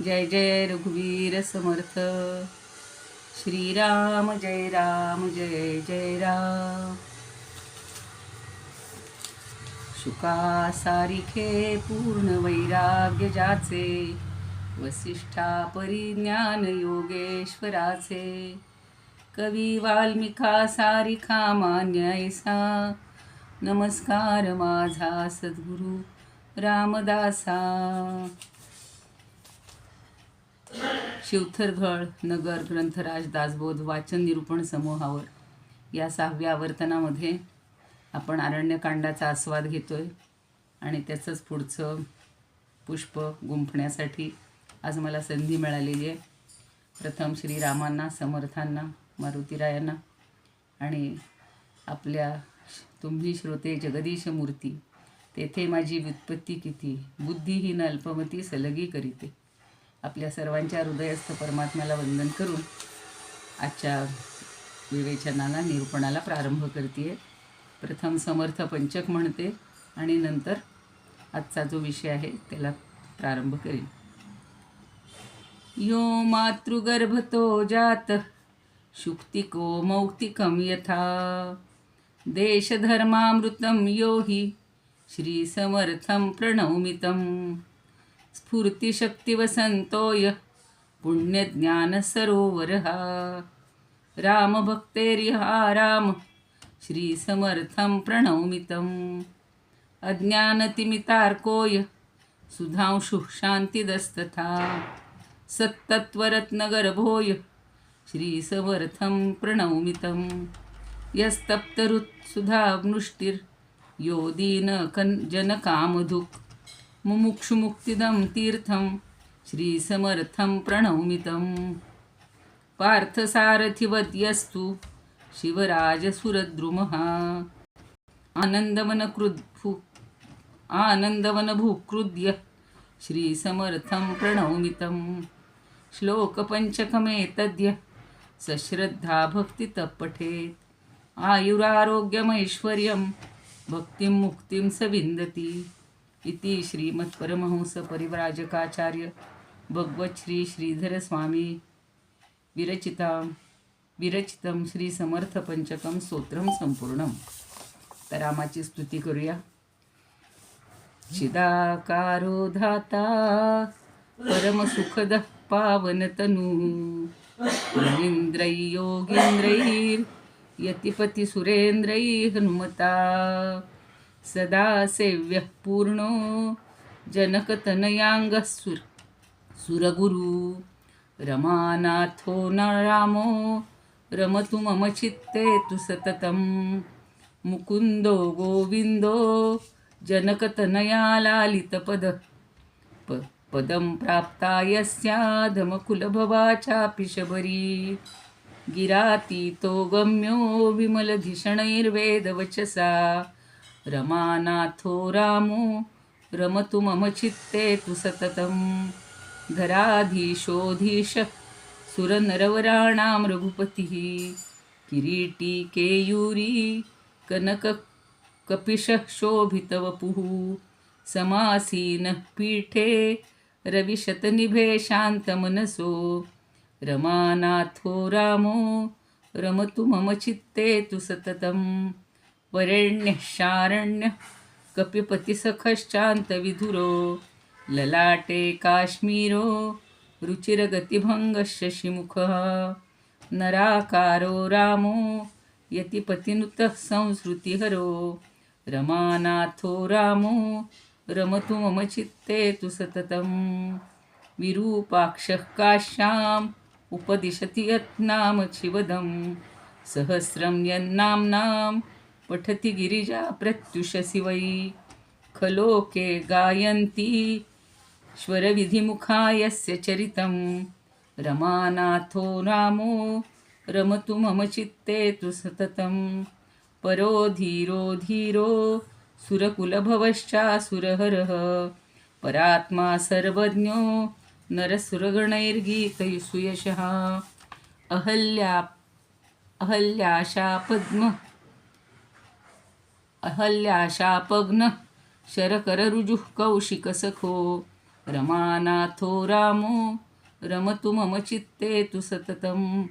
जय जय रघुवीर समर्थ. श्रीराम जय राम जय जय राम. शुका सारिखे पूर्ण वैराग्य जाचे, वसिष्ठा परिज्ञान योगेश्वराचे. कवी वाल्मिका सारिखा मान्य ऐसा, नमस्कार माझा सद्गुरु रामदासा. शिवथरघळ नगर ग्रंथराज दासबोध वाचन निरूपण समूहावर या 6व्या आवर्तनामध्ये आपण अरण्यकांडाचा आस्वाद घेतोय आणि त्याचंच पुढचं पुष्प गुंफण्यासाठी आज मला संधी मिळालेली आहे. प्रथम श्रीरामांना, समर्थांना, मारुतीरायांना आणि आपल्या तुम्ही श्रोते जगदीश मूर्ती, तेथे माझी व्युत्पत्ती किती, बुद्धिहीन अल्पमती सलगी करीते, आपल्या सर्वांच्या हृदयस्थ परमात्म्याला वंदन करून आजच्या विवेचनाला निरूपणाला प्रारंभ करते. प्रथम समर्थ पंचक म्हणते आणि नंतर आजचा जो विषय आहे त्याला प्रारंभ करेन. यो मातृगर्भतो जात शुक्तिको मौक्तिकं यथा, देशधर्मामृतं यो हि श्रीसमर्थं प्रणौमितं. स्फूर्तिशक्तिवसन्तोय पुण्यज्ञानसरोवरः, रामभक्तेर्यः राम श्रीसमर्थं प्रणौमितम्. अज्ञानतिमितार्कोय सुधांशुः शान्तिदस्तथा, सत्तत्त्वरत्नगर्भोय श्रीसमर्थं प्रणौमितम्. यस्तप्तरुत्सुधावृष्टिर्यो दीनजनकामधुक्, मुमुक्षुमुक्तिदं तीर्थं श्रीसमर्थं प्रणौमितम्. पार्थसारथिवद्यस्तु शिवराजसुरद्रुमः, आनन्दवनभूकृद्य श्रीसमर्थं प्रणौमितम्. श्लोकपञ्चकमेतद्य सश्रद्धा भक्तितः पठेत्, आयुरारोग्यमैश्वर्यं भक्तिं मुक्तिं स विन्दति. इति श्रीमत्परमहंस परिव्राजकाचार्य भगवत श्री श्रीधर स्वामी विरचितं श्री समर्थ पंचकम स्तोत्रम संपूर्णम. तर रामाची स्तुती करूया. चिदाकारो धाता परमसुखदः पावनतनु, रवीन्द्रै योगीन्द्रैर्यतिपतिसुरेन्द्रै हनुमता. सदा सेव्यः पूर्णो जनकतनयाङ्गः सुरगुरु, रमानाथो न रामो रमतु मम चित्ते तु सततं. मुकुन्दो गोविन्दो जनकतनया लालितपदं प्राप्ता यस्याधमकुलभवा चापि शबरी. गिरातीतो गम्यो विमलधिषणैर्वेदवचसा, रमानाथो रामो रमतु मम चित्ते तु सततं. धराधीशोऽधीशः सुरनरवराणां रघुपतिः, किरीटी केयूरी कनककपिशः शोभितवपुः. समासीनः पीठे रविशतनिभे शान्तमनसो, रमानाथो रामो रमतु मम चित्ते तु सततं. वरेण्यः शारण्यः कपिपतिसखश्चान्तविधुरो, ललाटे काश्मीरो रुचिरगतिभङ्गः शशिमुखः. नराकारो रामो यतिपतिनुतः संसृतिहरो, रमानाथो रामो रमतु मम चित्ते तु सततं. विरूपाक्षः काश्याम् उपदिशति यत्नाम शिवदं, सहस्रं यन्नाम्नां पठति गिरिजा प्रत्युषसि वै. खलोके गायन्ति स्वरविधिमुखा यस्य चरितं, रमानाथो रामो रमतु मम चित्ते तु सततं. परो धीरो धीरो सुरकुलभवश्चासुरहरः, परात्मा सर्वज्ञो नरसुरगणैर्गीतसुयशः. अहल्याशापघ्न शरकररुजुः कौशिकसखो, रमानाथो रामो रमतु मम चित्ते तु सततं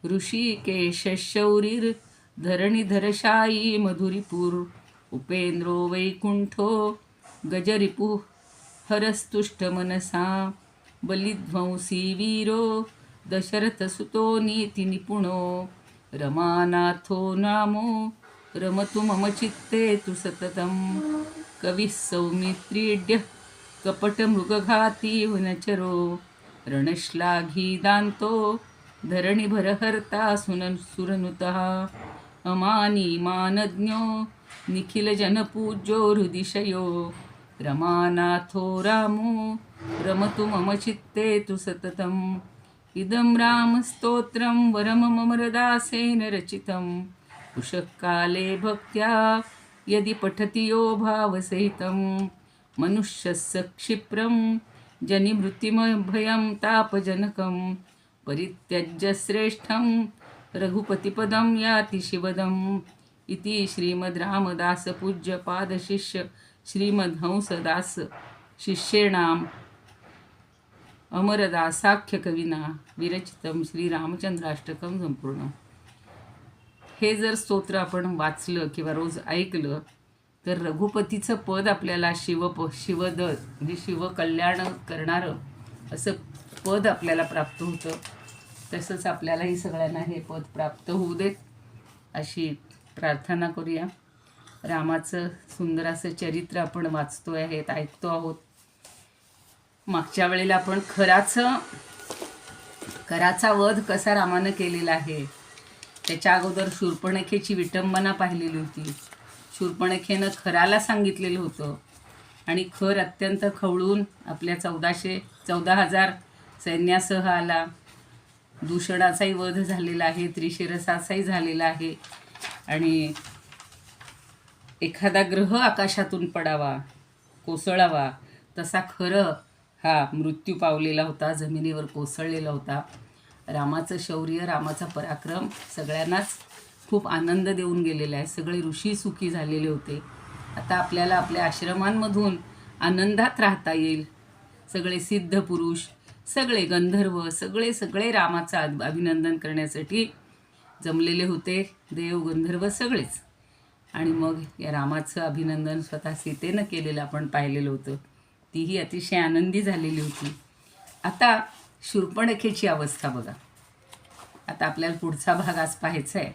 ऋषिकेशशौरिर्धरणिधरशायी मधुरिपुर उपेन्द्रो वैकुण्ठो गजरिपुः हरस्तुष्टमनसा बलिध्वंसी वीरो दशरथसुतो नीतिनिपुणो रमानाथो नामो रमतु मम चित्ते तु सततं कविः सौमित्रीड्यः कपटमृगघाती वनचरो रणश्लाघी दान्तो धरणिभरहर्ता सुरनुतः अमानी मानज्ञो निखिलजनपूज्यो हृदिशयो रमानाथो रामो रमतु मम चित्ते तु सततम् इदं रामस्तोत्रं वरममरदासेन रचितं उषःकाले भक्त्या यदि पठति यो भावसहितं मनुष्यस्य क्षिप्रं जनिमृत्युमभयं तापजनकं परित्यज्य श्रेष्ठं रघुपतिपदं याति शिवदम् इति श्रीमद् रामदास पूज्य पादशिष्य श्रीमद्हंसदास शिष्येणाम अमरदासाख्य कविना विरचितम श्रीरामचंद्राष्टकम संपूर्ण. हे जर स्तोत्र आपण वाचलं किंवा रोज ऐकलं तर रघुपतीचं पद आपल्याला शिवद म्हणजे शिवकल्याण करणारं असं पद आपल्याला प्राप्त होतं. तसंच आपल्यालाही सगळ्यांना हे पद प्राप्त होऊ देत अशी प्रार्थना करूया. रामाचं सुंदर असं चरित्र आपण वाचतोय आहेत, ऐकतो आहोत. मागच्या वेळेला आपण खराचा वध कसा रामानं केलेला आहे त्याच्या अगोदर शूर्पणखेची विटंबना पाहिलेली होती. शूर्पणखेनं खराला सांगितलेलं होतं आणि खर अत्यंत खवळून आपल्या 14,000 सैन्यासह आला. दूषणाचाही वध झालेला आहे, त्रिशिरसाचाही झालेला आहे आणि एखादा ग्रह आकाशातून पडावा, कोसळावा तसा खरं हा मृत्यू पावलेला होता, जमिनीवर कोसळलेला होता. रामाचं शौर्य, रामाचा पराक्रम सगळ्यांनाच खूप आनंद देऊन गेलेला आहे. सगळे ऋषी सुखी झालेले होते. आता आपल्याला आपल्या आश्रमांमधून आनंदात राहता येईल. सगळे सिद्ध पुरुष, सगळे गंधर्व, सगळे रामाचं अभिनंदन करण्यासाठी जमलेले होते. देव गंधर्व सगळेच. आणि मग या रामाचं अभिनंदन स्वतः सीतेनं केलेलं आपण पाहिलेलं होतं. तीही अतिशय आनंदी झालेली होती. आता शूर्पणखेची अवस्था बघा. आता आपल्याला पुढचा भाग आज पाहायचा आहे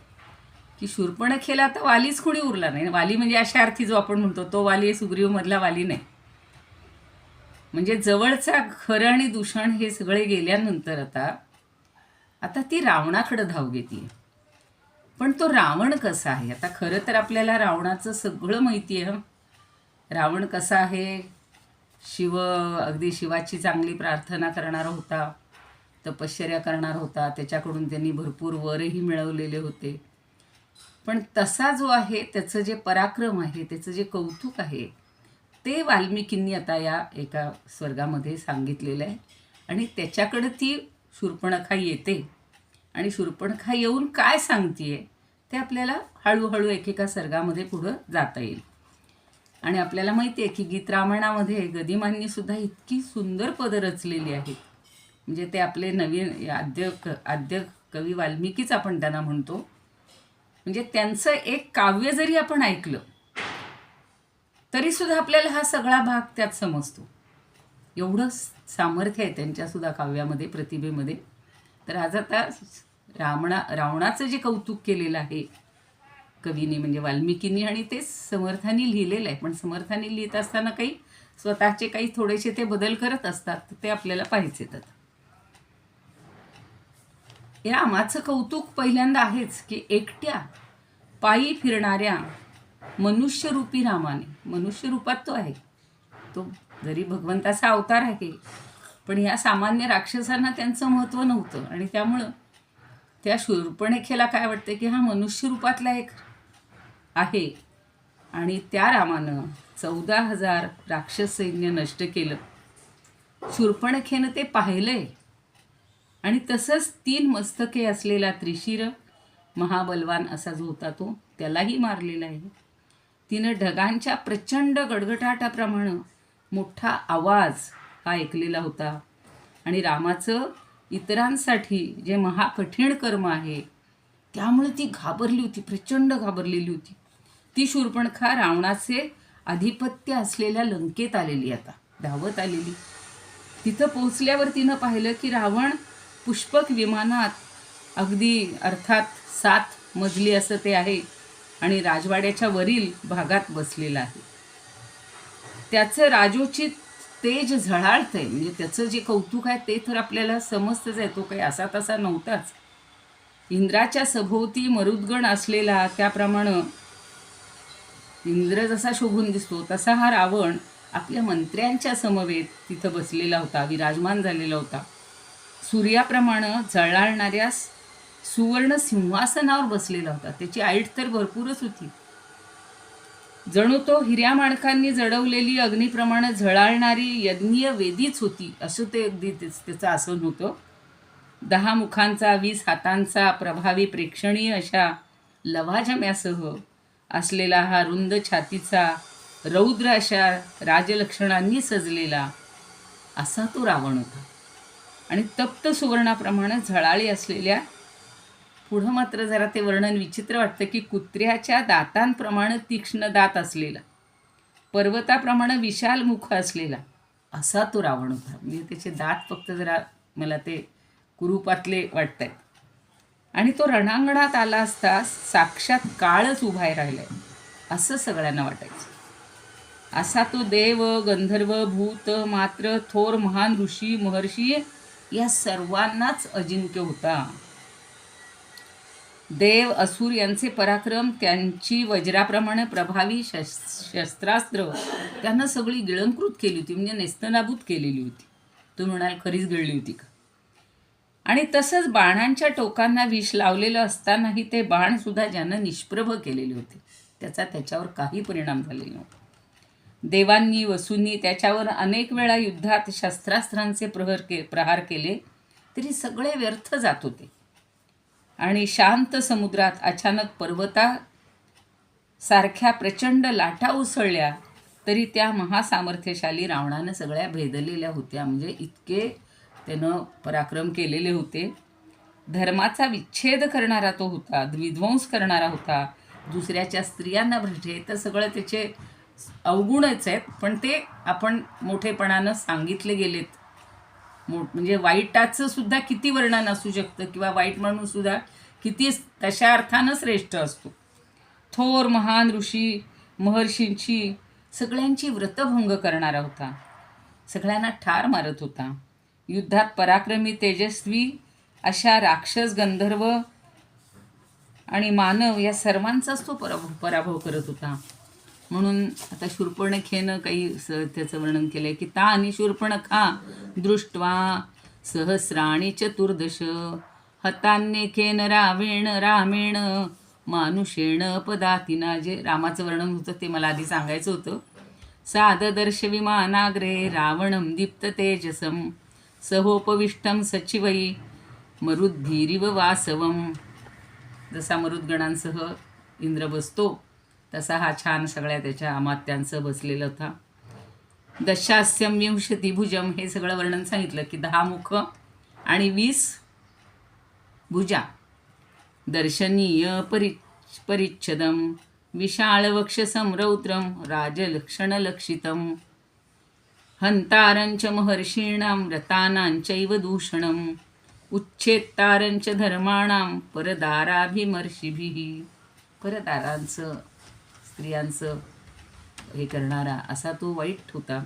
की शूर्पणखेला आता वालीच कोणी उरला नाही. वाली म्हणजे अशा अर्थी जो आपण म्हणतो तो वाली, सुग्रीवमधला वाली नाही. म्हणजे जवळचा खरं आणि दूषण हे सगळे गेल्यानंतर आता ती रावणाकडे धाव घेते. पण तो रावण कसा आहे? आता खरं तर आपल्याला रावणाचं सगळं माहिती आहे. रावण कसा आहे? अगदी शिवाची चांगली प्रार्थना करणारा होता, तपश्चर्या करणार होता. त्याच्याकडून त्यांनी भरपूर वरही मिळवलेले होते. पण तसा जो आहे त्याचं जे पराक्रम आहे, त्याचं जे कौतुक आहे ते वाल्मिकींनी आता या एका स्वर्गामध्ये सांगितलेलं आहे. आणि त्याच्याकडे ती शूर्पणखा येते आणि शूर्पणखा येऊन काय सांगतीये ते आपल्याला हळूहळू एकेका सर्गामध्ये पुढं जाता येईल. आणि आपल्याला माहिती आहे की गीत रामायणामध्ये गदिमांनी सुद्धा इतकी सुंदर पदं रचलेली आहेत. म्हणजे ते आपले नवीन आद्य कवी वाल्मिकीच आपण त्यांना म्हणतो. म्हणजे त्यांचं एक काव्य जरी आपण ऐकलं तरीसुद्धा आपल्याला हा सगळा भाग त्यात समजतो. एवढं सामर्थ्य आहे त्यांच्यासुद्धा काव्यामध्ये, प्रतिभेमध्ये. तर आज आता रावणाचं जे कौतुक केलेलं आहे कवीने म्हणजे वाल्मिकींनी, आणि ते समर्थांनी लिहिलेलं आहे. पण समर्थांनी लिहित असताना काही स्वतःचे काही थोडेसे ते बदल करत असतात, ते आपल्याला पाहिजे. तर या रामाचं कौतुक पहिल्यांदा आहेच की एकट्या पायी फिरणाऱ्या मनुष्यरूपी रामाने, मनुष्य रूपात तो आहे, तो जरी भगवंताचा अवतार आहे पण या सामान्य राक्षसांना त्यांचं महत्त्व नव्हतं. आणि त्यामुळं त्या शूर्पणखेला काय वाटतं की हा मनुष्य रूपातला एक आहे. आणि त्या रामानं 14,000 राक्षस सैन्य नष्ट केलं. शूर्पणखेनं ते पाहिलंय. आणि तसंच 3 मस्तके असलेला त्रिशिर महाबलवान असा जो होता तो त्यालाही मारलेला आहे. तिनं ढगांच्या प्रचंड गडगडाटाप्रमाणे मोठा आवाज हा ऐकलेला होता. आणि रामाचं इतरांसाठी जे महाकठीण कर्म आहे त्यामुळे ती घाबरली होती, प्रचंड घाबरलेली होती. ती शूर्पणखा रावणाचे आधिपत्य असलेल्या लंकेत आलेली, आता धावत आलेली. तिथं पोहोचल्यावर तिनं पाहिलं की रावण पुष्पक विमानात अगदी अर्थात 7 मजली असं ते आहे आणि राजवाड्याच्या वरील भागात बसलेला आहे. त्याचं राजोचित तेज झळाळतंय, म्हणजे त्याचं जे कौतुक आहे ते तर आपल्याला समजतच आहे, तो काही असा तसा नव्हताच. इंद्राच्या सभोवती मरुद्गण असलेला, त्याप्रमाणे इंद्र जसा शोभून दिसतो तसा हा रावण आपल्या मंत्र्यांच्या समवेत तिथं बसलेला होता, विराजमान झालेला होता. सूर्याप्रमाणे झळाळणाऱ्या सुवर्ण सिंहासनावर बसलेला होता. त्याची ऐट तर भरपूरच होती. जणू तो हिऱ्या माणकांनी जडवलेली अग्निप्रमाणे झळाळणारी यज्ञीय वेदीच होती, असं ते अगदी त्याचं आसन होतं. 10 मुखांचा, 20 हातांचा, प्रभावी प्रेक्षणीय अशा लवाजम्यासह असलेला हा रुंद छातीचा, रौद्र अशा राजलक्षणांनी सजलेला असा तो रावण होता. आणि तप्त सुवर्णाप्रमाणे झळाळी असलेल्या, पुढं मात्र जरा ते वर्णन विचित्र वाटतं की कुत्र्याच्या दातांप्रमाणे तीक्ष्ण दात असलेला, पर्वताप्रमाणे विशाल मुख असलेला असा तो रावण होता. म्हणजे त्याचे दात फक्त जरा मला ते कुरूपातले वाटत आहेत. आणि तो रणांगणात आला असता साक्षात काळच उभा राहिलाय असं सगळ्यांना वाटायचं. असा तो देव, गंधर्व, भूत, मात्र, थोर, महान ऋषी, महर्षी या सर्वांनाच अजिंक्य होता. देव, असुर यांचे पराक्रम, त्यांची वज्राप्रमाणे प्रभावी शस्त्रास्त्र त्यांना सगळी गिळंकृत केली होती, म्हणजे नेस्तनाबूत केलेली होती. तो म्हणाल खरीच गिळली होती का? आणि तसंच बाणांच्या टोकांना विष लावलेलं असतानाही ते बाण सुद्धा ज्यानं निष्प्रभ केलेले होते, त्याच्यावर काही परिणाम झालेला नव्हता. देवांनी, वसूंनी त्याच्यावर अनेक वेळा युद्धात शस्त्रास्त्रांचे प्रहार केले तरी सगळे व्यर्थ जात होते. आणि शांत समुद्रात अचानक पर्वतासारख्या प्रचंड लाटा उसळल्या तरी त्या महासामर्थ्यशाली रावणानं सगळ्या भेदलेल्या होत्या. म्हणजे इतके त्यानं पराक्रम केलेले होते. धर्माचा विच्छेद करणारा तो होता, विध्वंस करणारा होता, दुसऱ्याच्या स्त्रियांना भ्रष्टे, तर सगळं त्याचे अवगुणच आहेत. पण ते आपण मोठेपणानं सांगितले गेलेत. म्हणजे वाईटाचं सुद्धा किती वर्णन असू शकतं, किंवा वाईट म्हणून सुद्धा किती तशा अर्थानं श्रेष्ठ असतो. थोर महान ऋषी महर्षींची सगळ्यांची व्रतभंग करणारा होता, सगळ्यांना ठार मारत होता. युद्धात पराक्रमी, तेजस्वी अशा राक्षस, गंधर्व आणि मानव या सर्वांचाच तो पराभव करत होता. म्हणून आता शूर्पणखेनं काही त्याचं वर्णन केलं आहे की ता आणि शूर्पणखा दृष्ट्वा सहस्राणी चतुर्दश हतान्यखेन रामेण मानुषेण पदातिना. जे रामाचं वर्णन होतं ते मला आधी सांगायचं होतं. साददर्श विमानाग्रे रावणं दीप्त तेजसं सहोपविष्टं सचिवै मरुद्भीरिव वासवम. जसा मरुद्गणांसह इंद्र बसतो तसा हा छान सगळ्या त्याच्या अमात्यांसह बसलेला होता. दशास्यं विंशतिभुजम, हे सगळं वर्णन सांगितलं की 10 मुख आणि 20 भुजा. दर्शनीय परिच्छदम विशाळवक्षसं रौद्रं राजलक्षणलक्षितं हंतारंच महर्षीणां रतानांचैव दूषणं उच्छेत्तारंच धर्माणां परदाराभिमर्षिभिः. परदारांचं, स्त्रियांचं हे करणारा असा तो वाईट होता.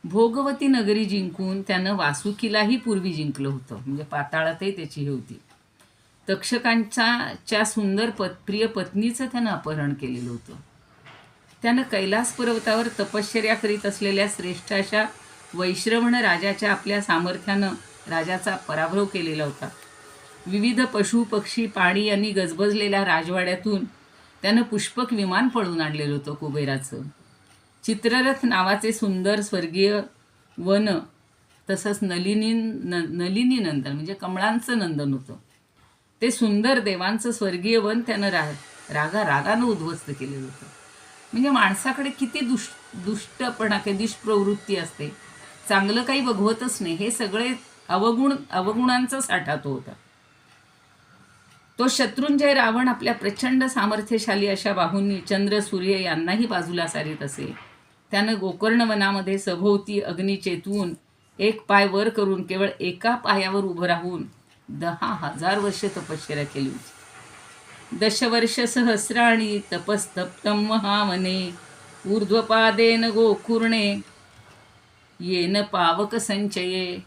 भोगवती नगरी जिंकून त्यानं वासुकीलाही पूर्वी जिंकलं होतं, म्हणजे पाताळातही त्याची हे होती. तक्षकांच्या सुंदर प्रिय पत्नीचं त्यानं अपहरण केलेलं होतं. त्यानं कैलास पर्वतावर तपश्चर्या करीत असलेल्या श्रेष्ठ अशा वैश्रवण राजाच्या आपल्या सामर्थ्यानं राजाचा पराभव केलेला होता. विविध पशु पक्षी पाणी यांनी गजबजलेल्या राजवाड्यातून त्यानं पुष्पक विमान पळून आणलेलं होतं कुबेराचं. चित्ररथ नावाचे सुंदर स्वर्गीय वन, तसंच नलिनी नंदन म्हणजे कमळांचं नंदन होतं. ते सुंदर देवांचं स्वर्गीय वन त्यानं रागानं उद्ध्वस्त केलेलं होतं. म्हणजे माणसाकडे किती दुष्टपणा, काही दुष्प्रवृत्ती असते चांगलं काही बघवतच नाही. हे सगळे अवगुणांचा साठा तो होता. तो शत्रुंजय रावण आपल्या प्रचंड सामर्थ्यशाली अशा बाहूंनी चंद्र सूर्य यांनाही बाजूला सारीत असे. त्यानं गोकर्ण वनामध्ये सभोवती अग्नी चेतवून एक पाय वर करून केवळ एका पायावर उभं राहून 10,000 वर्ष तपश्चर्या केली होती. दशवर्ष सहस्राणी तपस्तप्तम महावने ऊर्ध्वपादेन गोकुर्णे येन पावक संचये.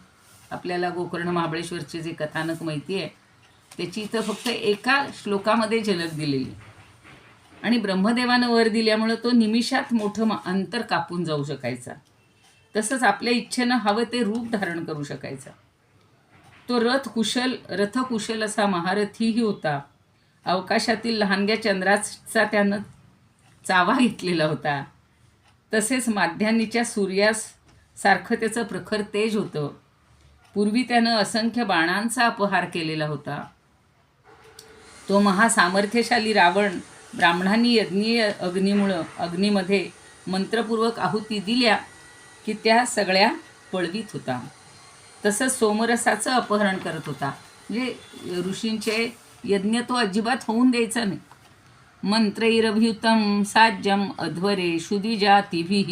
आपल्याला गोकर्ण महाबळेश्वरचे जे कथानक माहिती आहे त्याची इथं फक्त एका श्लोकामध्ये झलक दिलेली. आणि ब्रह्मदेवानं वर दिल्यामुळं तो निमिषात मोठं अंतर कापून जाऊ शकायचा. तसंच आपल्या इच्छेनं हवं ते रूप धारण करू शकायचा. तो रथकुशल असा महारथीही होता. अवकाशातील लहानग्या चंद्राचा त्यानं चावा घेतलेला होता. तसेच माध्यान्नीच्या सूर्यासारखं त्याचं प्रखर तेज होतं. पूर्वी त्यानं असंख्य बाणांचा अपहार केलेला होता. तो महासामर्थ्यशाली रावण ब्राह्मणांनी यज्ञीय अग्नीमध्ये मंत्रपूर्वक आहुती दिल्या की त्या सगळ्या पळवीत होता. तसंच सोमरसाचं अपहरण करत होता. म्हणजे ऋषींचे यज्ञ तो अजिबात होऊन द्यायचा नाही. मंत्रैरभियुतं साज्यम अध्वरेषु द्विजातिभिः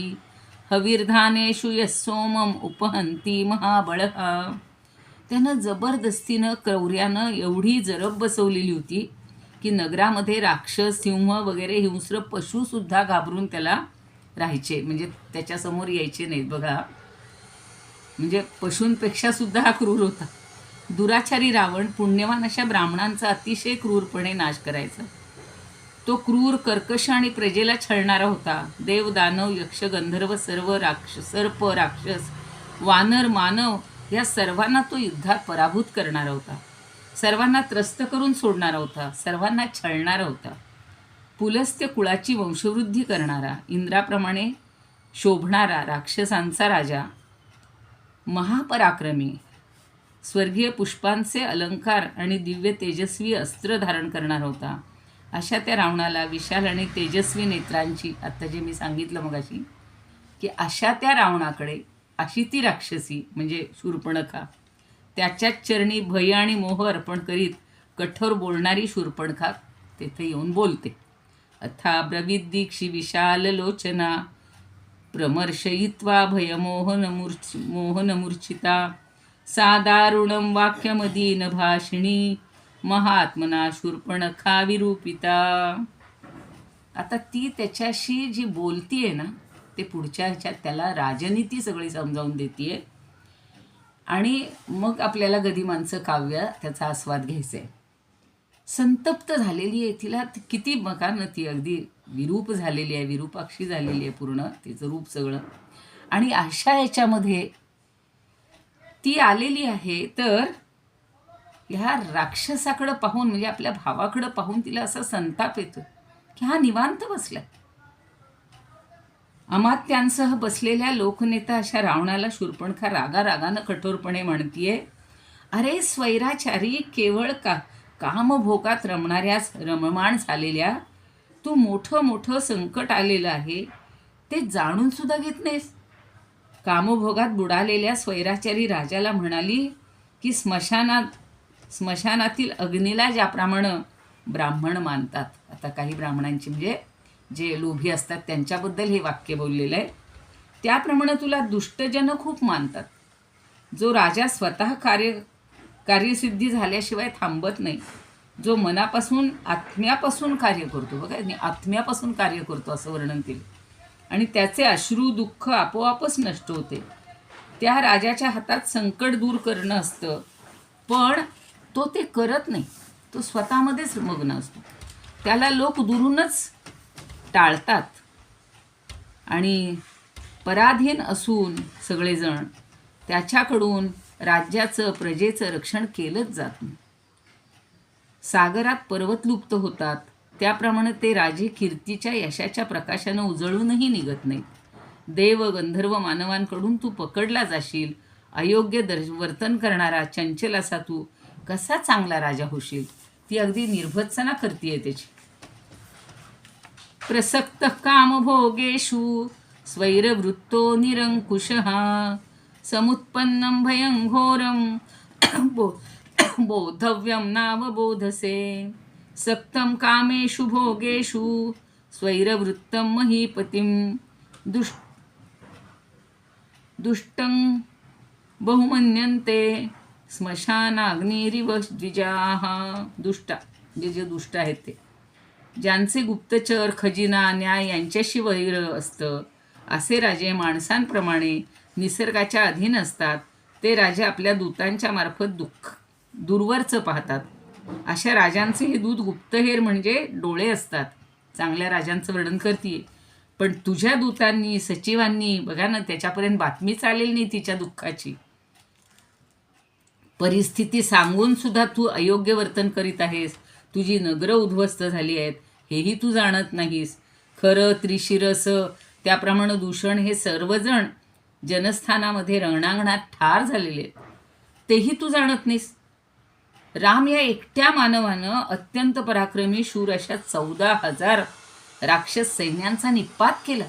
हविर्धानेषु यः सोमम उपहंती महाबळः. त्यानं जबरदस्तीनं क्रौर्यानं एवढी जरब बसवलेली होती की नगरामध्ये राक्षस, सिंह वगैरे हिंस्र पशुसुद्धा घाबरून त्याला राहायचे, म्हणजे त्याच्यासमोर यायचे नाहीत. बघा, म्हणजे पशूंपेक्षा सुद्धा हा क्रूर होता. दुराचारी रावण पुण्यवान अशा ब्राह्मणांचा अतिशय क्रूरपणे नाश करायचा. तो क्रूर, कर्कश आणि प्रजेला छळणारा होता. देव, दानव, यक्ष, गंधर्व, सर्प, राक्षस, वानर, मानव या सर्वांना तो युद्धात पराभूत करणारा होता. सर्वांना त्रस्त करून सोडणारा होता. सर्वांना छळणारा होता. पुलस्त्य कुळाची वंशवृद्धी करणारा, इंद्राप्रमाणे शोभणारा राक्षसांचा राजा, महापराक्रमी, स्वर्गीय पुष्पांचे अलंकार आणि दिव्य तेजस्वी अस्त्र धारण करणारा होता. अशा त्या रावणाला विशाल आणि तेजस्वी नेत्रांची, आता जे मी सांगितलं मगाशी की अशा त्या रावणाकडे अशी ती राक्षसी म्हणजे शूर्पणखा, त्याच्याच चरणी भय आणि मोह अर्पण करीत कठोर बोलणारी शूर्पणखा तेथे येऊन बोलते. अथा ब्रवीद दीक्षी विशाल लोचना प्रमर्शयित्वा मोहनमूर्छिता सादारुणं वाक्यमदीन भाषिणी महात्मना शूर्पणखा विरूपिता. आता ती त्याच्याशी जी बोलतीये ना, ते पुढच्या ह्याच्यात त्याला राजनीती सगळी समजावून देतीये. आणि मग आपल्याला गदिमांचं काव्य त्याचा आस्वाद घ्यायचा आहे. संतप्त झालेली आहे, तिला किती बघा ना, ती अगदी विरूप झालेली आहे, विरूपाक्षी झालेली आहे पूर्ण, तिचं रूप सगळं. आणि अशा याच्यामध्ये ती आलेली आहे. तर ह्या राक्षसाकडं पाहून, म्हणजे आपल्या भावाकडं पाहून तिला असा संताप येतो की हा निवांत बसला. अमात्यांसह बसलेल्या लोकनेता अशा रावणाला शूर्पणखा रागारागानं कठोरपणे म्हणतीये, अरे स्वैराचारी, केवळ कामभोगात रमणाऱ्यास रममाण झालेल्या तू मोठं संकट आलेलं आहे ते जाणून सुद्धा घेत नाहीस. कामभोगात बुडालेल्या स्वैराचारी राजाला म्हणाली की स्मशानातील अग्नीला ज्याप्रमाणे ब्राह्मण मानतात, आता काही ब्राह्मणांची म्हणजे जे लोभी असतात त्यांच्याबद्दल हे वाक्य बोललेलं आहे, त्याप्रमाणे तुला दुष्टजन खूप मानतात. जो राजा स्वतः कार्यसिद्धी झाल्याशिवाय थांबत नाही, जो मनापासून आत्म्यापासून कार्य करतो, बघा आत्म्यापासून कार्य करतो असं वर्णन केलं, आणि त्याचे अश्रू दुःख आपोआपच नष्ट होते, त्या राजाच्या हातात संकट दूर करणं असतं. पण तो ते करत नाही, तो स्वतःमध्येच मग्न असतो. त्याला लोक दुरूनच टाळतात आणि पराधीन असून सगळेजण त्याच्याकडून राज्याचं, प्रजेचं रक्षण केलंच जात नाही. सागरात पर्वत लुप्त होतात त्याप्रमाणे ते राजे कीर्तीच्या यशाच्या प्रकाशानं उजळूनही निघत नाहीत. देव, गंधर्व, मानवांकडून तू पकडला जाशील. अयोग्य वर्तन करणारा चंचल असा तू कसा चांगला राजा होशील. ती अगदी निर्भत्सना करतीये त्याची. प्रसक्त कामभोगेषु स्वैरवृत्तो निरंकुशः समुत्पन्नं भयं घोरं बोधव्यं नावबोधसे सक्तं कामेषु भोगेषु स्वैरवृत्तं महीपतिं दुष्टं बहुमन्यन्ते स्मशानाग्निरिव द्विजाः. दुष्ट जे दुष्ट आहेत ते, ज्यांचे गुप्तचर, खजिना, न्याय यांच्याशी वैर असतं, असे राजे माणसांप्रमाणे निसर्गाच्या अधीन असतात. ते राजे आपल्या दूतांच्या मार्फत दूरवरचं पाहतात. अशा राजांचे हे दूत गुप्तहेर म्हणजे डोळे असतात. चांगल्या राजांचं वर्णन करते. पण तुझ्या दूतांनी, सचिवांनी बघा ना, त्याच्यापर्यंत बातमी चालेल नाही तिच्या दुःखाची. परिस्थिती सांगून सुद्धा तू अयोग्य वर्तन करीत आहेस. तुझी नगरं उद्ध्वस्त झाली आहेत, हेही तू जाणत नाहीस. खरं त्रिशिरस त्याप्रमाणे दूषण हे सर्वजण जनस्थानामध्ये रणांगणात ठार झालेले आहेत, तेही तू जाणत नाहीस. राम या एकट्या मानवानं अत्यंत पराक्रमी शूर अशा 14,000 राक्षस सैन्यांचा निपात केला.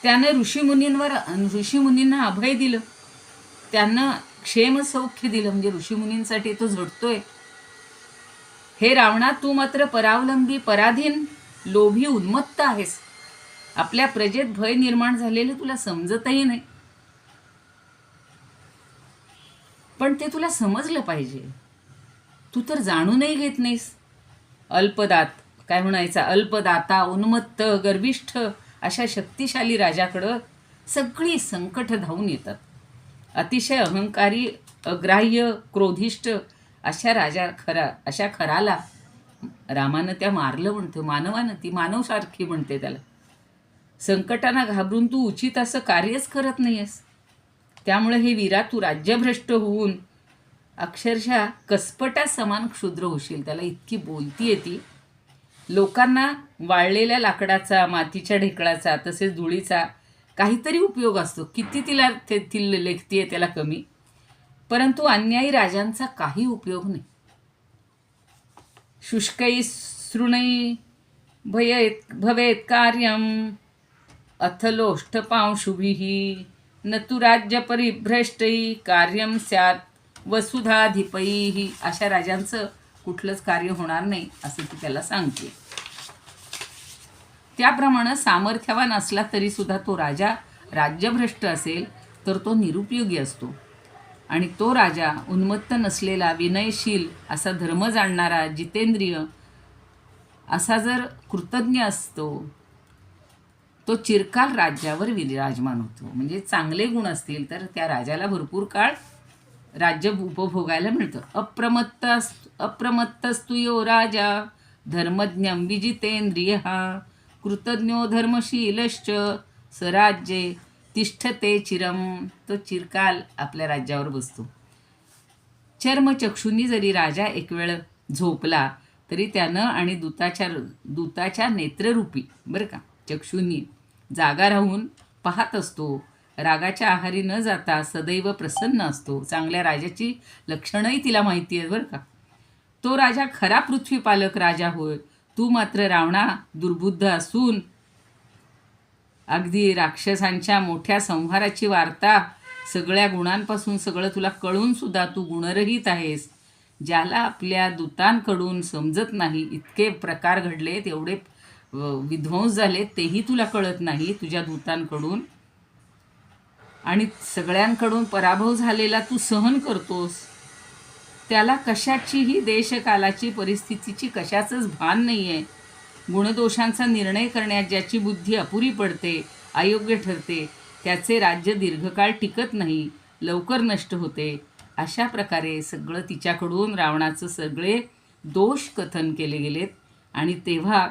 त्यानं ऋषीमुनींना अभय दिलं, त्यानं क्षेमसौख्य दिलं. म्हणजे ऋषीमुनींसाठी तो झटतोय. हे रावणा, तू मात्र परावलंबी, पराधीन, लोभी, उन्मत्त आहेस. आपल्या प्रजेत भय निर्माण झालेले तुला समजतही नाही. पण ते तुला समजलं पाहिजे. तू तर जाणूनही घेत नाहीस. अल्पदाता, उन्मत्त, गर्विष्ठ अशा शक्तिशाली राजाकडं सगळी संकट धावून येतात. अतिशय अहंकारी, अग्राह्य, क्रोधिष्ट अशा खराला रामानं त्या मारलं म्हणतो. मानवानं, ती मानवसारखी म्हणते त्याला. संकटांना घाबरून तू उचित असं कार्यच करत नाहीयेस. त्यामुळे हे वीरा, तू राज्यभ्रष्ट होऊन अक्षरशः कसपटा समान क्षुद्र होशील. त्याला इतकी बोलती येते. लोकांना वाळलेल्या लाकडाचा, मातीच्या ढेकळाचा, तसेच धुळीचा काहीतरी उपयोग असतो. किती तिला लेखतीये त्याला कमी. परंतु अन्यायी राजांचा काही उपयोग नाही. शुष्कै शृणै भवेत् कार्यम अथलोष्टपांशुभिः न तु राज्यपरिभ्रष्टै कार्यम स्यात् वसुधाधिपैः. अशा राजांचं कुठलंच कार्य होणार नाही असं ती त्याला सांगते. त्याप्रमाणे सामर्थ्यवान असला तरी सुद्धा तो राजा राज्यभ्रष्ट असेल तर तो निरुपयोगी असतो. आणि तो राजा उन्मत्त नसलेला, विनयशील, असा धर्म जाणणारा, जितेंद्रिय असा जर कृतज्ञ असतो, तो चिरकाल राज्यावर विराजमान होतो. म्हणजे चांगले गुण असतील तर त्या राजाला भरपूर काळ राज्य उपभोगायला मिळतं. अप्रमत्तस्तु यो राजा धर्मज्ञं विजितेंद्रियः कृतज्ञो धर्मशीलश्च सराज्ये तिष्ठते चिरम. तो चिरकाल आपल्या राज्यावर बसतो. चर्मचक्षुंनी जरी राजा एक वेळ झोपला तरी त्यानं आणि दूताच्या नेत्ररूपी बरं का चक्षुंनी जागा राहून पाहत असतो. रागाच्या आहारी न जाता सदैव प्रसन्न असतो. चांगल्या राजाची लक्षणंही तिला माहिती आहेत बरं का. तो राजा खरा पृथ्वीपालक राजा होय. तू मात्र रावणा दुर्बुद्ध असून अगदी राक्षसांच्या मोठ्या संहाराची वार्ता, सगळ्या गुणांपासून सगळं तुला कळून सुद्धा तू गुणरहित आहेस. ज्याला आपल्या दूतांकडून समजत नाही, इतके प्रकार घडलेत, एवढे विध्वंस झाले, तेही तुला कळत नाही तुझ्या दूतांकडून. आणि सगळ्यांकडून पराभव झालेला तू सहन करतोस. त्याला कशाचीही देशकालाची, परिस्थितीची कशाचंच भान नाही आहे. गुणदोषांचा निर्णय करण्यात ज्याची बुद्धी अपुरी पडते, अयोग्य ठरते, त्याचे राज्य दीर्घकाळ टिकत नाही, लवकर नष्ट होते. अशा प्रकारे सगळं तिच्याकडून रावणाचं सगळे दोष कथन केले गेलेत. आणि तेव्हा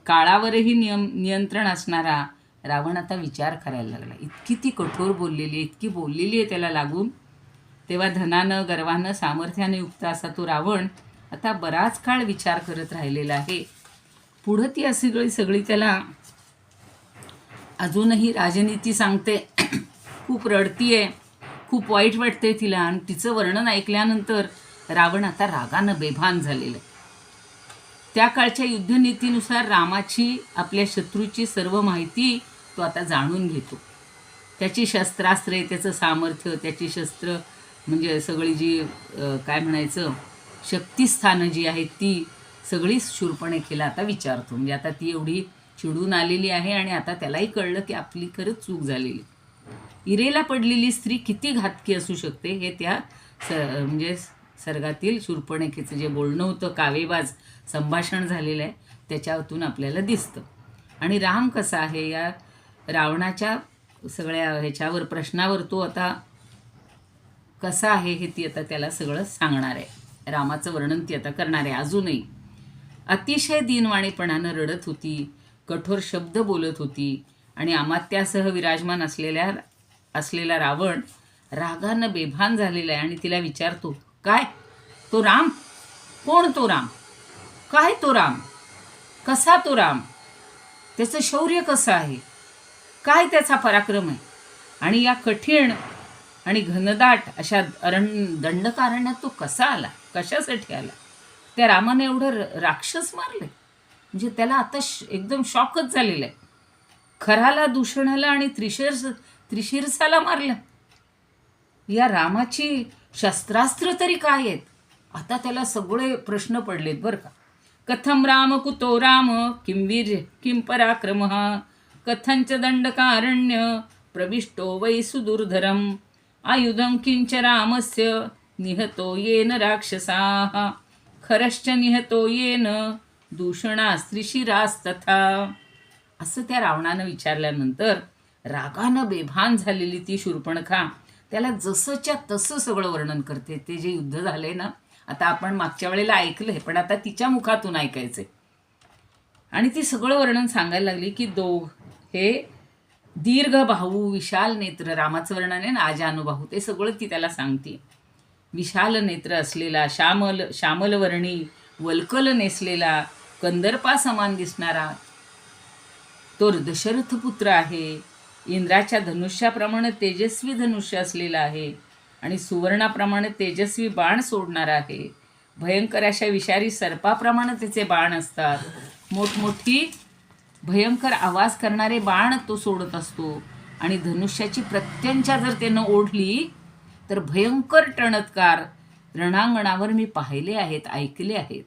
काळावरही नियंत्रण असणारा रावण आता विचार करायला लागला. इतकी ती कठोर बोललेली आहे, इतकी बोललेली आहे त्याला लागून. तेव्हा धनानं, गर्वानं, सामर्थ्यानं युक्त असा तो रावण आता बराच काळ विचार करत राहिलेला आहे. पुढं ती अशी सगळी त्याला अजूनही राजनीती सांगते. खूप रडतीये, खूप वाईट वाटते तिला. आणि तिचं वर्णन ऐकल्यानंतर रावण आता रागानं बेभान झालेलं. त्या काळच्या युद्धनीतीनुसार रामाची आपल्या शत्रूची सर्व माहिती तो आता जाणून घेतो. त्याची शस्त्रास्त्रे, त्याचं सामर्थ्य, त्याची शस्त्र म्हणजे सगळी जी काय म्हणायचं शक्तिस्थानं जी आहेत ती सगळी शूर्पणखेला आता विचारतो. म्हणजे आता ती एवढी चिडून आलेली आहे आणि आता त्यालाही कळलं की आपली खरंच चूक झालेली. इरेला पडलेली स्त्री किती घातकी असू शकते हे त्या म्हणजे सर्गातील शूर्पणखेचं जे बोलणं होतं, कावेबाज संभाषण झालेलं आहे त्याच्यातून आपल्याला दिसतं. आणि राम कसा आहे या रावणाच्या सगळ्या ह्याच्यावर प्रश्नावर तो आता कसा आहे हे ती आता त्याला सगळं सांगणार आहे. रामाचं वर्णन ती आता करणार आहे. अजूनही अतिशय दीनवाणीपणानं रडत होती, कठोर शब्द बोलत होती आणि अमात्यासह विराजमान असलेला रावण रागानं बेभान झालेला आहे आणि तिला विचारतो, काय तो राम? कोण तो राम? काय तो राम? कसा तो राम? त्याचं शौर्य कसं आहे? काय त्याचा पराक्रम आहे? आणि या कठीण आणि घनदाट अशा दंडकारण्यात तो कसा आला? कशासाठी आला? त्या रामाने एवढं राक्षस मारले म्हणजे त्याला आता एकदम शॉकच झालेला आहे. खराला, दूषणाला आणि त्रिशीर्षाला मारलं. या रामाची शस्त्रास्त्र तरी काय आहेत? आता त्याला सगळे प्रश्न पडलेत बरं का. कथम राम कुतो राम किं वीर किं पराक्रम कथंच दंडकारण्य प्रविष्टो वै सुदुर्धरम आयुधं किंच रामस्य निहतो येन राक्षसाः खरश्च निहतो येन दूषणास्त्रिशिरास्तथा. असं त्या रावणानं विचारल्यानंतर रागानं बेभान झालेली ती शूर्पणखा त्याला जसंच्या तसं सगळं वर्णन करते. ते जे युद्ध झाले ना, आता आपण मागच्या वेळेला ऐकलंय पण आता तिच्या मुखातून ऐकायचंय. आणि ती सगळं वर्णन सांगायला लागली की हे दीर्घ बाहू, विशाल नेत्र, रामाचं वर्णन आहे ना आजानुबाहू, ते सगळं ती त्याला सांगते. विशाल नेत्र असलेला, श्यामलवर्णी, वल्कल नेसलेला, कंदर्पा समान दिसणारा तो दशरथ पुत्र आहे. इंद्राच्या धनुष्याप्रमाणे तेजस्वी धनुष्य असलेला आहे आणि सुवर्णाप्रमाणे तेजस्वी बाण सोडणारा आहे. भयंकर अशा विषारी सर्पाप्रमाणे त्याचे बाण असतात. मोठमोठी भयंकर आवाज करणारे बाण तो सोडत असतो आणि धनुष्याची प्रत्यंचा जर त्यानं ओढली तर भयंकर टणत्कार रणांगणावर मी पाहिले आहेत, ऐकले आहेत.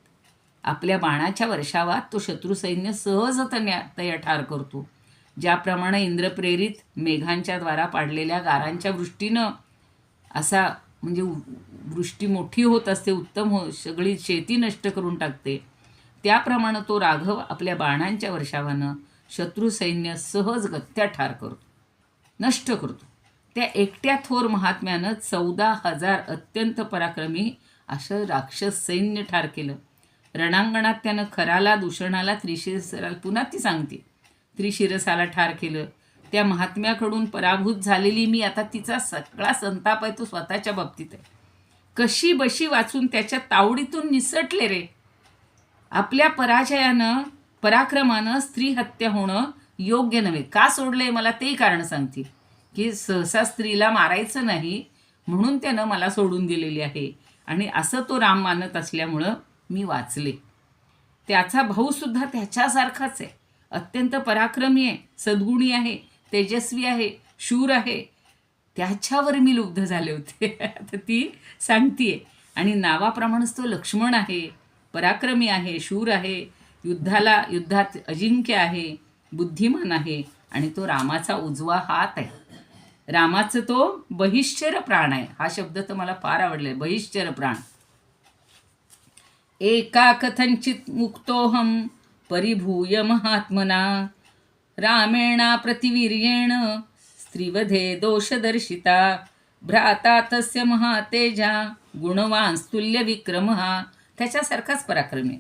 आपल्या बाणाच्या वर्षावात तो शत्रुसैन्य सहजतया ठार करतो. ज्याप्रमाणे इंद्रप्रेरित मेघांच्या द्वारा पाडलेल्या गारांच्या वृष्टीनं असा म्हणजे वृष्टी मोठी होत असते, उत्तम सगळी शेती नष्ट करून टाकते, त्याप्रमाणे तो राघव आपल्या बाणांच्या वर्षावानं शत्रुसैन्य सहजगत्या ठार करतो, नष्ट करतो. त्या एकट्या थोर महात्म्यानं 14,000 अत्यंत पराक्रमी असं राक्षस सैन्य ठार केलं. रणांगणात त्यानं खराला, दूषणाला, त्रिशिरसाला, पुन्हा ती सांगते, त्रिशिरसाला ठार केलं. त्या महात्म्याकडून पराभूत झालेली मी आता तिचा सगळा संताप आहे तो स्वतःच्या बाबतीत आहे. कशी बशी वाचून त्याच्या तावडीतून निसटले रे. आपल्या पराक्रमानं स्त्री हत्या होणं योग्य नव्हे. का सोडले मला ते कारण सांगते की सहसा स्त्रीला मारायचं नाही म्हणून त्यानं मला सोडून दिलेली आहे आणि असं तो राम मानत असल्यामुळं मी वाचले. त्याचा भाऊसुद्धा त्याच्यासारखाच आहे, अत्यंत पराक्रमी आहे, सद्गुणी आहे, तेजस्वी आहे, शूर आहे. त्याच्यावर मी लुब्ध झाले होते. आता ती सांगतीये. आणि नावाप्रमाणेच तो लक्ष्मण आहे, पराक्रमी आहे, शूर आहे, युद्धात अजिंक्य आहे, बुद्धिमान आहे आणि तो रामाचा उजवा हात आहे. रामाचं तो बहिश्चर प्राण आहे. हा शब्द तर मला फार आवडलाय, बहिश्चर प्राण. एका कथंचित मुक्तोहम परिभूय महात्मना रामेणा प्रतिवीर्येण स्त्रीवधे दोषदर्शिता भ्राता तस्य महातेजा गुणवान स्तुल्य विक्रमः. त्याच्यासारखाच पराक्रमी.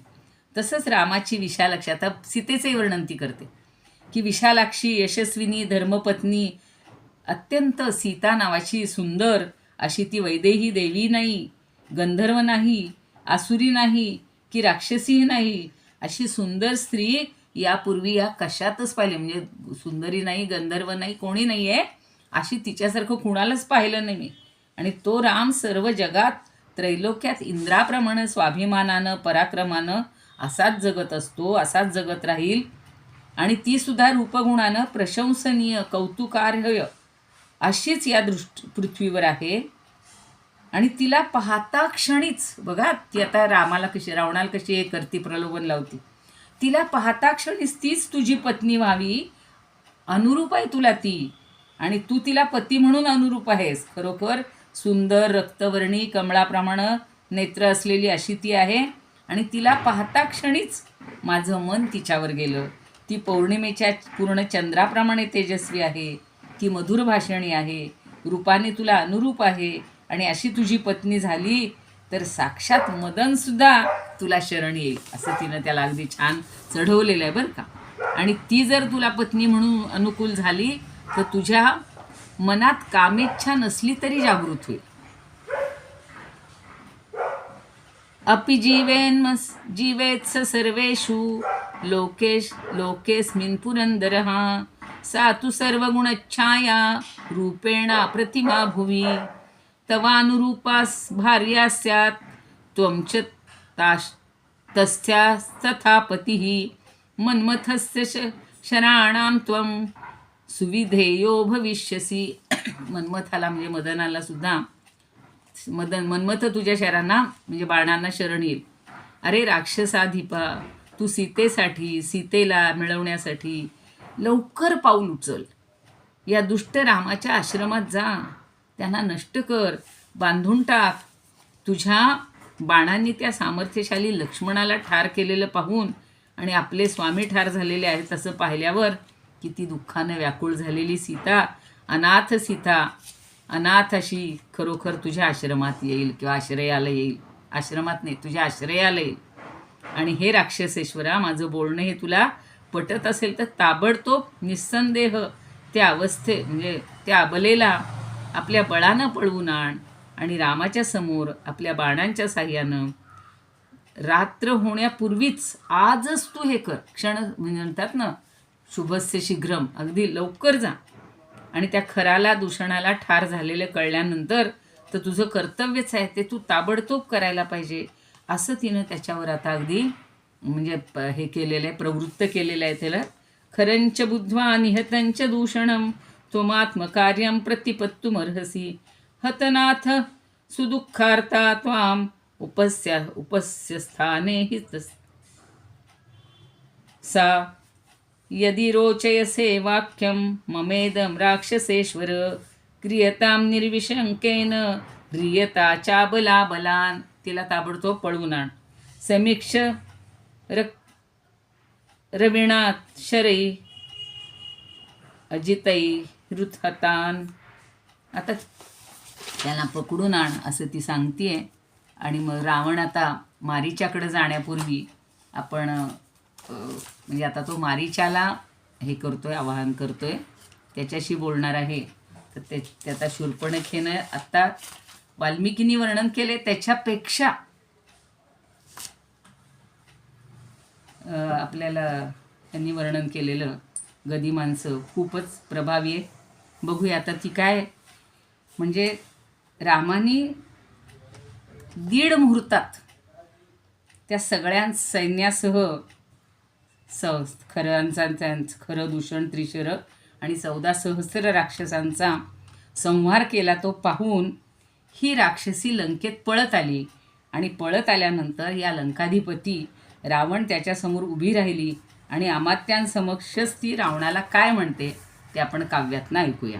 तसंच रामाची विशालाक्षी, आता सीतेचे वर्णन ती करते की विशालाक्षी, यशस्विनी, धर्मपत्नी, अत्यंत सीता नावाची सुंदर अशी ती वैदेही देवी नाही, गंधर्व नाही, आसुरी नाही की राक्षसीही नाही, अशी सुंदर स्त्री यापूर्वी या कशातच पाहिली. म्हणजे सुंदरी नाही, गंधर्व नाही, कोणी नाही आहे अशी तिच्यासारखं कुणालाच पाहिलं नाही मी. आणि तो राम सर्व जगात त्रैलोक्यात इंद्राप्रमाणे स्वाभिमानानं, पराक्रमानं असाच जगत असतो, असाच जगत राहील. आणि ती सुद्धा रूपगुणानं प्रशंसनीय, कौतुकार्ह अशीच या पृथ्वीवर आहे. आणि तिला पाहता क्षणीच बघा, ती आता रावणाला कशी हे करते, प्रलोभन लावते. तिला पाहता क्षणीच तीच तुझी पत्नी व्हावी, अनुरूप आहे तुला ती. आणि तू तिला पती म्हणून अनुरूप आहेस. खरोखर सुंदर रक्तवर्णी कमळाप्रमाणे नेत्र असलेली अशी ती आहे. आणि तिला पाहता क्षणीच माझं मन तिच्यावर गेलं. ती पौर्णिमेच्या पूर्ण चंद्राप्रमाणे तेजस्वी आहे, ती मधुर भाषणी आहे, रूपाने तुला अनुरूप आहे. आणि अशी तुझी पत्नी झाली तर साक्षात मदनसुद्धा तुला शरण येईल, असं तिनं त्याला अगदी छान चढवलेलं आहे बरं का. आणि ती जर तुला पत्नी म्हणून अनुकूल झाली तर तुझ्या मनात कामेच्छा नसली तरी जागृत होईल. अपि जीवेत्स सर्वेषु लोकेस्मिन् पुरन्दरः सा तु सर्वगुणच्छाया रूपेण प्रतिमा भुवि तवानुरूपास भार्या स्यात् त्वं च तस्यास्तथा पतिः मन्मथस्य शराणां त्वं सुविधेयो भविष्यसि. मन्मथाला म्हणजे मदनाला सुद्धा मन्मथ तुझ्या शरांना म्हणजे बाणांना शरण येईल. अरे राक्षसाधिपा, तू सीतेला मिळवण्यासाठी लवकर पाऊल उचल. या दुष्ट रामाच्या आश्रमात जा, त्यांना नष्ट कर, बांधून टाक. तुझ्या बाणांनी त्या सामर्थ्यशाली लक्ष्मणाला ठार केलेलं पाहून आणि आपले स्वामी ठार झालेले आहेत असं पाहिल्यावर किती दुःखानं व्याकुळ झालेली सीता, अनाथ अशी खरोखर तुझ्या आश्रमात येईल किंवा आश्रयाला येईल. आश्रमात नाही, तुझ्या आश्रयाला येईल. आणि हे राक्षसेश्वरा, माझं बोलणं हे तुला पटत असेल तर ताबडतोब निस्संदेह त्या म्हणजे त्या अबलेला आपल्या बळानं पळवून आण. आणि रामाच्या समोर आपल्या बाणांच्या साह्यानं रात्र होण्यापूर्वीच आजच तू हे कर. म्हणतात ना, शुभस्य शीघ्रम, अगदी लवकर जा. आणि त्या खराला दूषणाला ठार झालेलं कळल्यानंतर तर तुझं कर्तव्यच आहे, ते तू ताबडतोब करायला पाहिजे, असं तिनं त्याच्यावर आता अगदी म्हणजे हे केलेलं आहे, प्रवृत्त केलेलं आहे त्याला. खरंच बुद्ध्वा निहतंच दूषणं त्वमात्मकार्यं प्रतिपत्तुमर्हसि हतनाथ सुदुःखार्ता त्वां उपस्य स्थाने हि सा यदि रोचयसे वाक्यं ममेदं राक्षसेश्वर क्रियतां निर्विशंकेन ह्रियता चाबलाबलान्. तिला ताबडतोब पळवून आण. समीक्ष रविणात शरै अजितै हृतहतान. आता त्याला पकडून आण असं ती सांगतीये. आणि मग रावण आता मारीच्याकडे जाण्यापूर्वी आपण म्हणजे आता तो मारीच्याला हे करतोय, आवाहन करतोय, त्याच्याशी बोलणार आहे. तर ते आता शूर्पणखेनं आत्ता वाल्मिकींनी वर्णन केले त्याच्यापेक्षा आपल्याला त्यांनी वर्णन केलेलं गदी माणसं खूपच प्रभावी आहे. बघूया आता ती काय. म्हणजे रामाने 1.5 मुहूर्तात त्या सगळ्या सैन्यासह खरं दूषण त्रिशर आणि 14 सहस्र राक्षसांचा संहार केला. तो पाहून ही राक्षसी लंकेत पळत आली. आणि पळत आल्यानंतर या लंकाधिपती रावण त्याच्यासमोर उभी राहिली. आणि अमात्यांसमक्षच ती रावणाला काय म्हणते ते आपण काव्यातनं ऐकूया.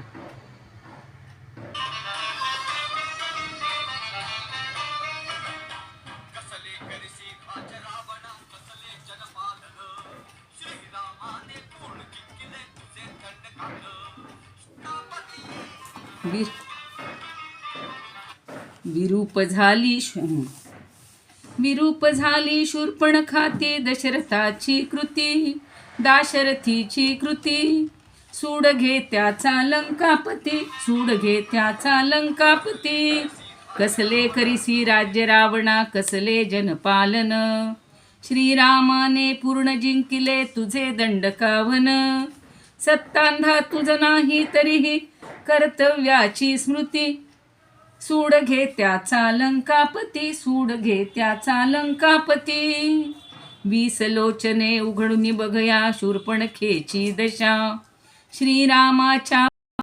विरूप झाली शूर्पणखाती दशरथाची कृती, दाशरथीची कृती. सूड घे त्याचा लंकापती, कसले करिसी राज्य रावणा, कसले जनपालन. श्रीरामाने पूर्ण जिंकिले तुझे दंडकावन, सत्तांधा तुझ नाही तरीही कर्तव्याची स्मृती. सूड घे त्याचा लंकापती. वीस लोचने उघडून बघया शूर्पणखेची दशा. श्रीरामाच्या